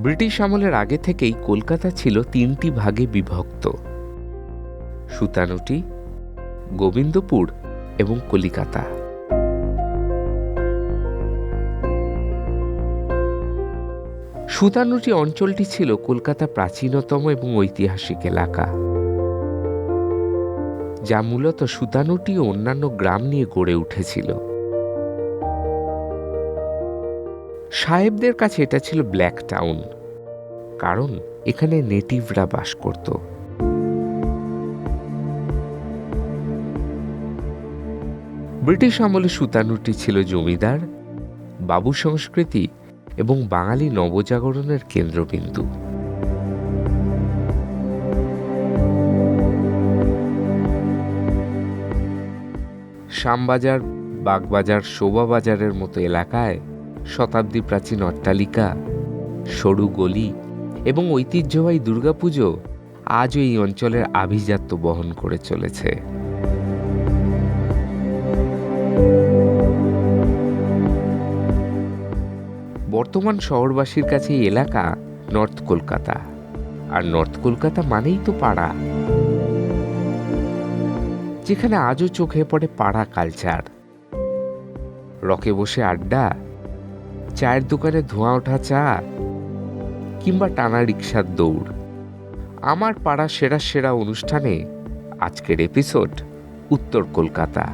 British আমলের আগে থেকেই কলকাতা ছিল 3টি ভাগে বিভক্ত: সুতানুটি, গোবিন্দপুর এবং কলিকাতা। সুতানুটি অঞ্চলটি ছিল কলকাতার প্রাচীনতম এবং ঐতিহাসিক এলাকা, যা মূলত সুতানুটি ও অন্যান্য গ্রাম নিয়ে গড়ে উঠেছিল। সাহেবদের কাছে এটা ছিল ব্ল্যাক টাউন, কারণ এখানে নেটিভরা বাস করত। ব্রিটিশ আমলে সুতানুটি ছিল জমিদার, বাবু সংস্কৃতি এবং বাঙালি নবজাগরণের কেন্দ্রবিন্দু। শ্যামবাজার, বাগবাজার, শোভাবাজারের মতো এলাকায় শতাব্দী প্রাচীন অট্টালিকা, সরু গলি এবং ঐতিহ্যবাহী দুর্গাপুজো আজও এই অঞ্চলের আভিজাত্য বহন করে চলেছে। বর্তমান শহরবাসীর কাছে এই এলাকা নর্থ কলকাতা, আর নর্থ কলকাতা মানেই তো পাড়া, যেখানে আজও চোখে পড়ে পাড়া কালচার। রকে বসে আড্ডা, চায়ের দোকানে ধোঁয়া ওঠা চা, কিংবা টানা রিকশার দৌড়। আমার পাড়া সেরা সেরা অনুষ্ঠানে আজকের এপিসোড উত্তর কলকাতা।